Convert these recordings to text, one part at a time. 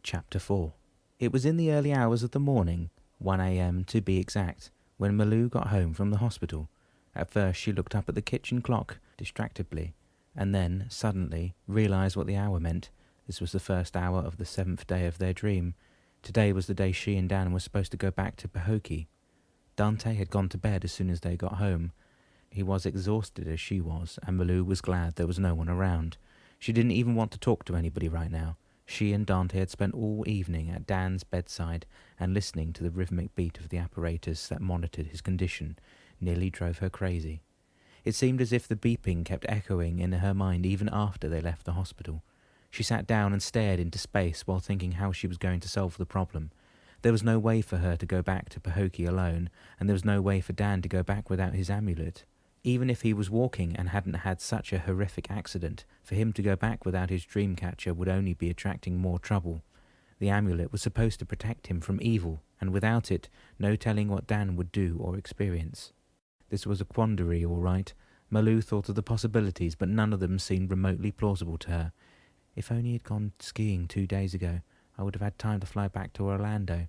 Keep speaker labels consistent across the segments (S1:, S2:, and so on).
S1: Chapter 4. It was in the early hours of the morning, 1 a.m. to be exact, when Malou got home from the hospital. At first she looked up at the kitchen clock distractedly, and then, suddenly, realized what the hour meant. This was the first hour of the 7th day of their dream. Today was the day she and Dan were supposed to go back to Pahokee. Dante had gone to bed as soon as they got home. He was exhausted as she was, and Malou was glad there was no one around. She didn't even want to talk to anybody right now. She and Dante had spent all evening at Dan's bedside, and listening to the rhythmic beat of the apparatus that monitored his condition nearly drove her crazy. It seemed as if the beeping kept echoing in her mind even after they left the hospital. She sat down and stared into space while thinking how she was going to solve the problem. There was no way for her to go back to Pahokee alone, and there was no way for Dan to go back without his amulet. Even if he was walking and hadn't had such a horrific accident, for him to go back without his dream catcher would only be attracting more trouble. The amulet was supposed to protect him from evil, and without it, no telling what Dan would do or experience. This was a quandary, all right. Malou thought of the possibilities, but none of them seemed remotely plausible to her. If only he'd gone skiing 2 days ago, I would have had time to fly back to Orlando,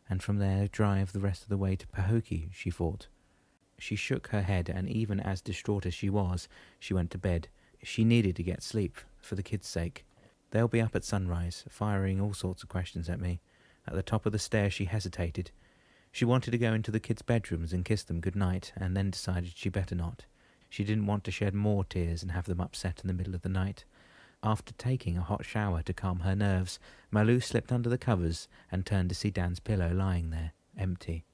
S1: and from there drive the rest of the way to Pahokee, she thought. She shook her head, and even as distraught as she was, she went to bed. She needed to get sleep, for the kids' sake. They'll be up at sunrise, firing all sorts of questions at me. At the top of the stairs she hesitated. She wanted to go into the kids' bedrooms and kiss them good night, and then decided she better not. She didn't want to shed more tears and have them upset in the middle of the night. After taking a hot shower to calm her nerves, Malou slipped under the covers and turned to see Dan's pillow lying there, empty.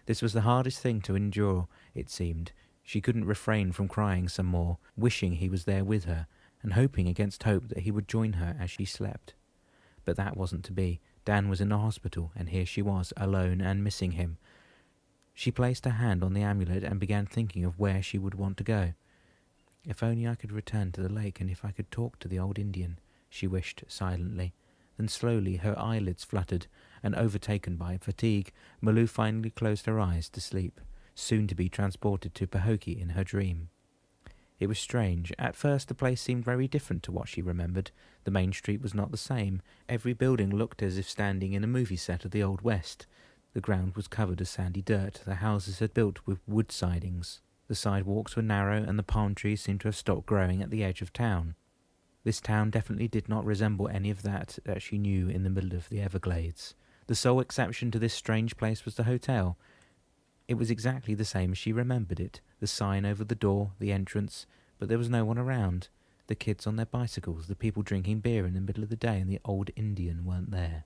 S1: This was the hardest thing to endure, it seemed. She couldn't refrain from crying some more, wishing he was there with her, and hoping against hope that he would join her as she slept. But that wasn't to be. Dan was in the hospital, and here she was, alone and missing him. She placed her hand on the amulet and began thinking of where she would want to go. If only I could return to the lake, and if I could talk to the old Indian, she wished silently. Then slowly her eyelids fluttered, and overtaken by fatigue, Malou finally closed her eyes to sleep, soon to be transported to Pahokee in her dream. It was strange. At first the place seemed very different to what she remembered. The main street was not the same. Every building looked as if standing in a movie set of the Old West. The ground was covered with sandy dirt. The houses had built with wood sidings. The sidewalks were narrow, and the palm trees seemed to have stopped growing at the edge of town. This town definitely did not resemble any of that she knew in the middle of the Everglades. The sole exception to this strange place was the hotel. It was exactly the same as she remembered it, the sign over the door, the entrance, but there was no one around. The kids on their bicycles, the people drinking beer in the middle of the day, and the old Indian weren't there.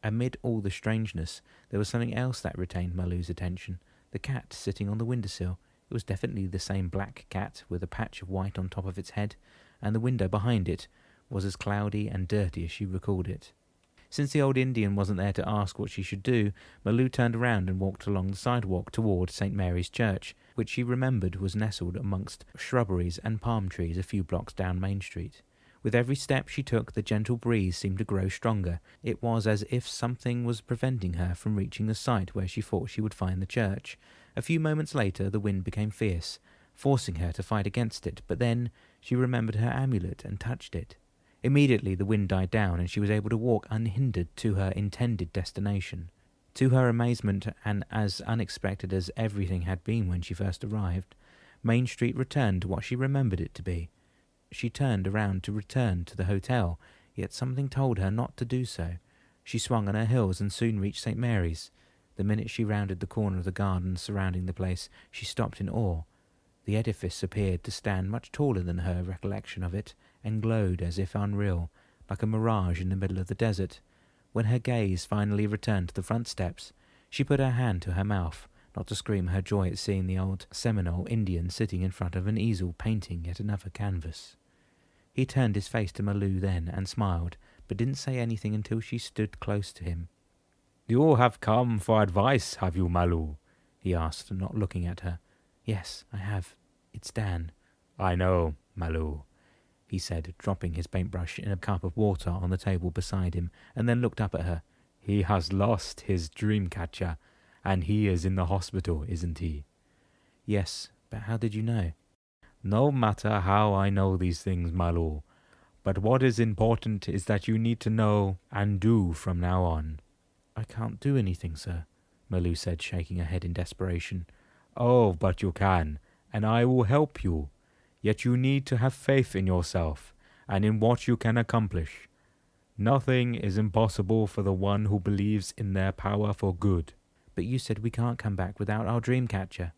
S1: Amid all the strangeness, there was something else that retained Malou's attention. The cat sitting on the windowsill. It was definitely the same black cat with a patch of white on top of its head, and the window behind it was as cloudy and dirty as she recalled it. Since the old Indian wasn't there to ask what she should do, Malou turned around and walked along the sidewalk toward St. Mary's Church, which she remembered was nestled amongst shrubberies and palm trees a few blocks down Main Street. With every step she took, the gentle breeze seemed to grow stronger. It was as if something was preventing her from reaching the site where she thought she would find the church. A few moments later the wind became fierce, forcing her to fight against it, but then she remembered her amulet and touched it. Immediately the wind died down, and she was able to walk unhindered to her intended destination. To her amazement, and as unexpected as everything had been when she first arrived, Main Street returned to what she remembered it to be. She turned around to return to the hotel, yet something told her not to do so. She swung on her heels and soon reached St. Mary's. The minute she rounded the corner of the garden surrounding the place, she stopped in awe. The edifice appeared to stand much taller than her recollection of it, and glowed as if unreal, like a mirage in the middle of the desert. When her gaze finally returned to the front steps, she put her hand to her mouth, not to scream her joy at seeing the old Seminole Indian sitting in front of an easel painting yet another canvas. He turned his face to Malou then and smiled, but didn't say anything until she stood close to him. "You have come for advice, have you, Malou?" he asked, not looking at her. "Yes, I have. It's Dan." "I know, Malou," he said, dropping his paintbrush in a cup of water on the table beside him, and then looked up at her. "He has lost his dream catcher, and he is in the hospital, isn't he?" "Yes, but how did you know?" "No matter how I know these things, Malou.
S2: But what is important is that you need to know and do from now on.
S1: I can't do anything, sir, Malou said, shaking her head in desperation.
S2: Oh, but you can, and I will help you. Yet you need to have faith in yourself and in what you can accomplish. Nothing is impossible for the one who believes in their power for good.
S1: But you said we can't come back without our dream catcher.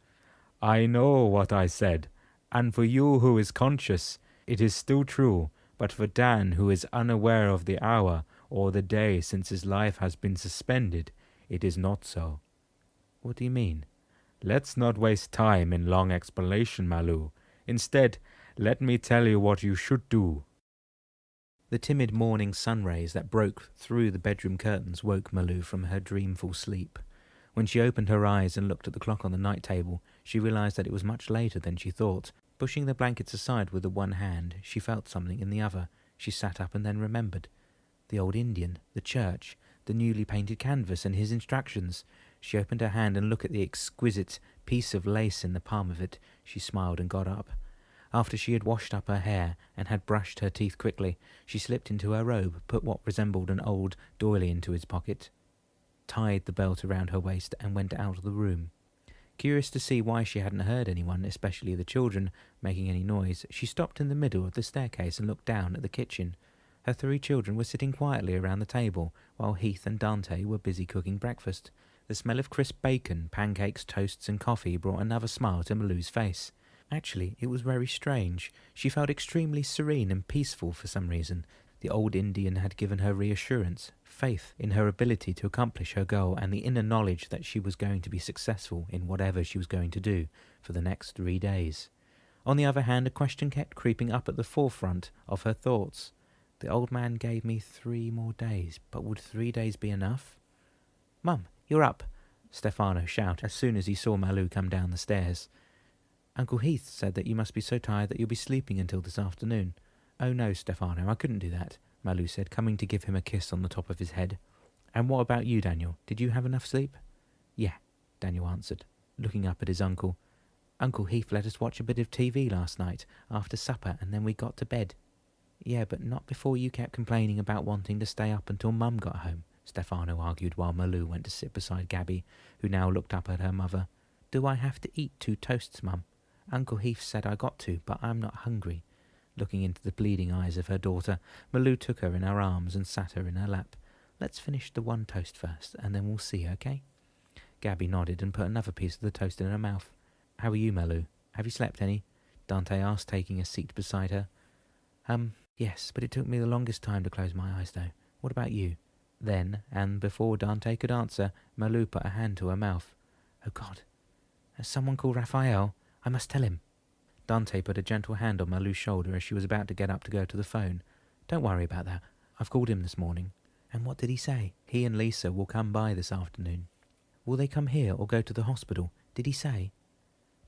S2: I know what I said, and for you who is conscious, it is still true, but for Dan who is unaware of the hour or the day since his life has been suspended, it is not so.
S1: What do you mean?
S2: Let's not waste time in long explanation, Malou. Instead, let me tell you what you should do.
S1: The timid morning sun rays that broke through the bedroom curtains woke Malou from her dreamful sleep. When she opened her eyes and looked at the clock on the night table, she realized that it was much later than she thought. Pushing the blankets aside with the one hand, she felt something in the other. She sat up and then remembered. The old Indian, the church, the newly painted canvas and his instructions. She opened her hand and looked at the exquisite piece of lace in the palm of it. She smiled and got up. After she had washed up her hair and had brushed her teeth quickly, she slipped into her robe, put what resembled an old doily into his pocket, tied the belt around her waist, and went out of the room. Curious to see why she hadn't heard anyone, especially the children, making any noise, she stopped in the middle of the staircase and looked down at the kitchen. Her 3 children were sitting quietly around the table, while Heath and Dante were busy cooking breakfast. The smell of crisp bacon, pancakes, toasts, and coffee brought another smile to Malou's face. Actually, it was very strange. She felt extremely serene and peaceful for some reason. The old Indian had given her reassurance, faith in her ability to accomplish her goal, and the inner knowledge that she was going to be successful in whatever she was going to do for the next 3 days. On the other hand, a question kept creeping up at the forefront of her thoughts. The old man gave me 3 more days, but would 3 days be enough? "Mum, you're up," Stefano shouted as soon as he saw Malou come down the stairs. "Uncle Heath said that you must be so tired that you'll be sleeping until this afternoon." "Oh no, Stefano, I couldn't do that," Malou said, coming to give him a kiss on the top of his head. "And what about you, Daniel? Did you have enough sleep?" "Yeah," Daniel answered, looking up at his uncle. "Uncle Heath let us watch a bit of TV last night after supper, and then we got to bed." "Yeah, but not before you kept complaining about wanting to stay up until Mum got home," Stefano argued while Malou went to sit beside Gabby, who now looked up at her mother. "Do I have to eat 2 toasts, Mum? Uncle Heath said I got to, but I'm not hungry." Looking into the bleeding eyes of her daughter, Malou took her in her arms and sat her in her lap. "Let's finish the 1 toast first, and then we'll see, okay?" Gabby nodded and put another piece of the toast in her mouth. "How are you, Malou? Have you slept any?" Dante asked, taking a seat beside her. Yes, but it took me the longest time to close my eyes, though. What about you?" Then, and before Dante could answer, Malou put a hand to her mouth. "Oh God, has someone called Raphael? I must tell him." Dante put a gentle hand on Malou's shoulder as she was about to get up to go to the phone. "Don't worry about that. I've called him this morning." "And what did he say?" "He and Lisa will come by this afternoon." "Will they come here or go to the hospital? Did he say?"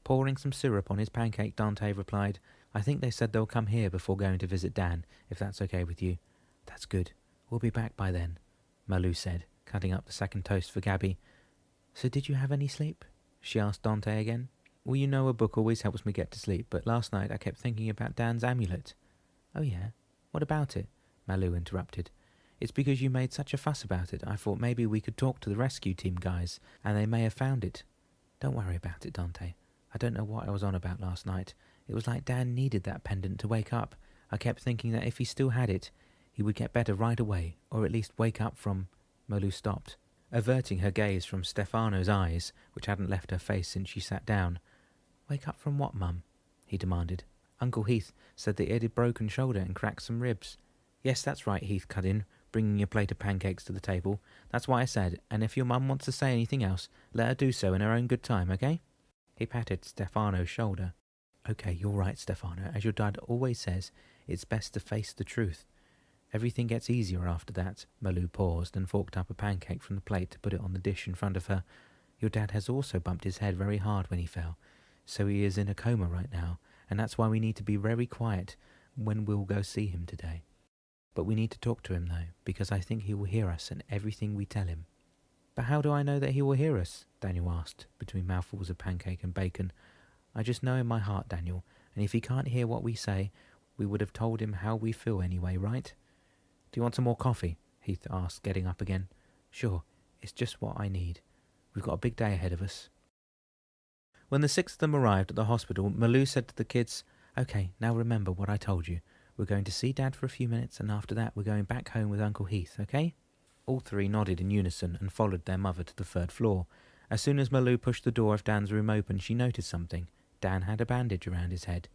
S1: Pouring some syrup on his pancake, Dante replied, "I think they said they'll come here before going to visit Dan, if that's okay with you." "That's good. We'll be back by then," Malou said, cutting up the second toast for Gabby. "So did you have any sleep?" she asked Dante again. "Well, you know a book always helps me get to sleep, but last night I kept thinking about Dan's amulet." "Oh yeah? What about it?" Malou interrupted. "It's because you made such a fuss about it. I thought maybe we could talk to the rescue team guys, and they may have found it." "Don't worry about it, Dante. I don't know what I was on about last night. It was like Dan needed that pendant to wake up. I kept thinking that if he still had it, he would get better right away, or at least wake up from—" Malou stopped, averting her gaze from Stefano's eyes, which hadn't left her face since she sat down. "Wake up from what, Mum?" he demanded. "Uncle Heath said that he had a broken shoulder and cracked some ribs." "Yes, that's right," Heath cut in, bringing a plate of pancakes to the table. "That's what I said, and if your mum wants to say anything else, let her do so in her own good time, okay?" He patted Stefano's shoulder. "Okay, you're right, Stefano. As your dad always says, it's best to face the truth. Everything gets easier after that." Malou paused and forked up a pancake from the plate to put it on the dish in front of her. "Your dad has also bumped his head very hard when he fell, so he is in a coma right now, and that's why we need to be very quiet when we'll go see him today. But we need to talk to him, though, because I think he will hear us and everything we tell him." "But how do I know that he will hear us?" Daniel asked, between mouthfuls of pancake and bacon. "I just know in my heart, Daniel, and if he can't hear what we say, we would have told him how we feel anyway, right? Do you want some more coffee? Heath asked, getting up again. Sure, it's just what I need. We've got a big day ahead of us. When the six of them arrived at the hospital, Malou said to the kids, Okay, now remember what I told you. We're going to see Dad for a few minutes, and after that we're going back home with Uncle Heath, okay? All three nodded in unison and followed their mother to the 3rd floor. As soon as Malou pushed the door of Dan's room open, she noticed something. Dan had a bandage around his head,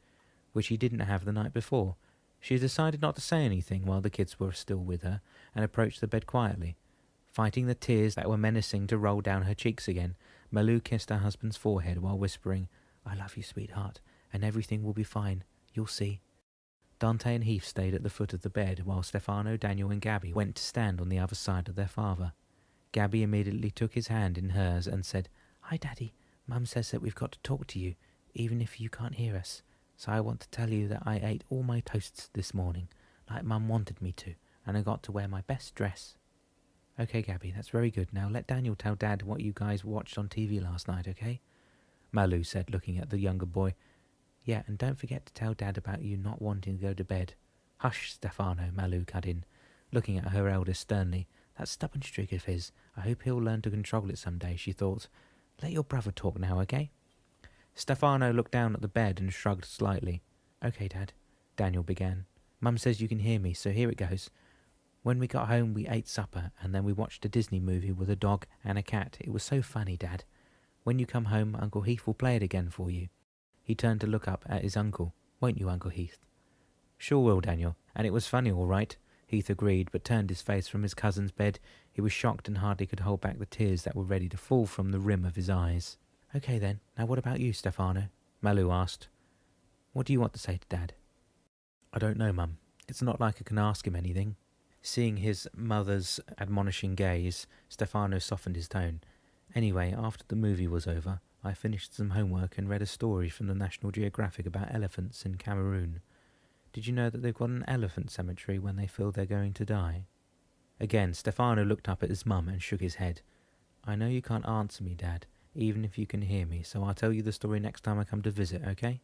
S1: which he didn't have the night before. She decided not to say anything while the kids were still with her, and approached the bed quietly. Fighting the tears that were menacing to roll down her cheeks again, Malou kissed her husband's forehead while whispering, I love you, sweetheart, and everything will be fine. You'll see. Dante and Heath stayed at the foot of the bed, while Stefano, Daniel and Gabby went to stand on the other side of their father. Gabby immediately took his hand in hers and said, Hi, Daddy. Mum says that we've got to talk to you, even if you can't hear us. So I want to tell you that I ate all my toasts this morning, like Mum wanted me to, and I got to wear my best dress. Okay, Gabby, that's very good. Now let Daniel tell Dad what you guys watched on TV last night, okay? Malou said, looking at the younger boy. Yeah, and don't forget to tell Dad about you not wanting to go to bed. Hush, Stefano, Malou cut in, looking at her eldest sternly. That stubborn streak of his. I hope he'll learn to control it someday, she thought. Let your brother talk now, okay? Stefano looked down at the bed and shrugged slightly. Okay, Dad, Daniel began. Mum says you can hear me, so here it goes. When we got home, we ate supper, and then we watched a Disney movie with a dog and a cat. It was so funny, Dad. When you come home, Uncle Heath will play it again for you. He turned to look up at his uncle. Won't you, Uncle Heath? Sure will, Daniel. And it was funny, all right, Heath agreed, but turned his face from his cousin's bed. He was shocked and hardly could hold back the tears that were ready to fall from the rim of his eyes. Okay then, now what about you, Stefano? Malou asked. What do you want to say to Dad? I don't know, Mum. It's not like I can ask him anything. Seeing his mother's admonishing gaze, Stefano softened his tone. Anyway, after the movie was over, I finished some homework and read a story from the National Geographic about elephants in Cameroon. Did you know that they've got an elephant cemetery when they feel they're going to die? Again, Stefano looked up at his mum and shook his head. I know you can't answer me, Dad, even if you can hear me, so I'll tell you the story next time I come to visit, okay?